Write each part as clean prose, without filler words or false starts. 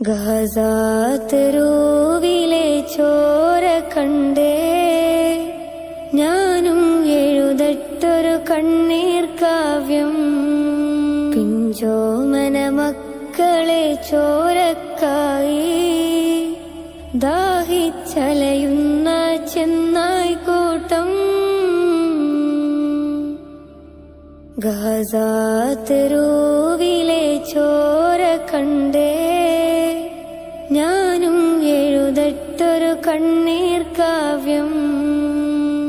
ഗസാതെരുവിലെ ചോര കണ്ടേ ഞാനും എഴുതട്ടൊരു കണ്ണീർ കാവ്യം. പിഞ്ചോമന മക്കളെ ചോരക്കായി ദാഹിച്ചലയുന്ന ചെന്നായ്ക്കൂട്ടം. ഗസാതെരുവിലെ ചോര കണ്ടേ ഞാനും എഴുതട്ടൊരു കണ്ണീർ കാവ്യം.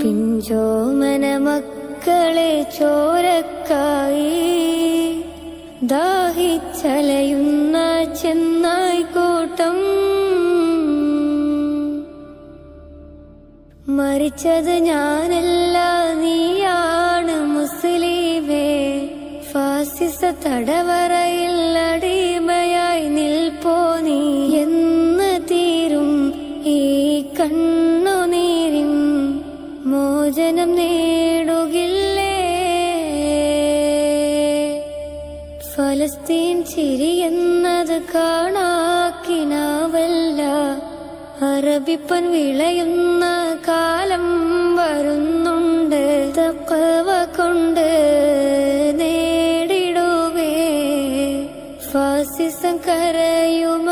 പിഞ്ചോമന മക്കളെ ചോരക്കായി ദാഹിച്ചലയുന്ന ചെന്നായ്ക്കൂട്ടം. മരിച്ചത് ഞാനല്ല, നീയാണ് മുസ്ലിമേ. ഫാസിസ തടവറയിൽ അടിമയായി നിൽപ്പോ നീ. എന്ന് തീരും ഈ കണ്ണുനീരിൻ മോചനം നേടുകില്ലേ? ഫലസ്തീൻ ചിരിയെന്നത് കാണാക്കിനാവല്ല, അറബിപ്പൻ വിളയുന്ന കാലം വരുന്നുണ്ട്. തഖ്വ കൊണ്ട് നേടിടുവേ ഫാസിസം കരയുമ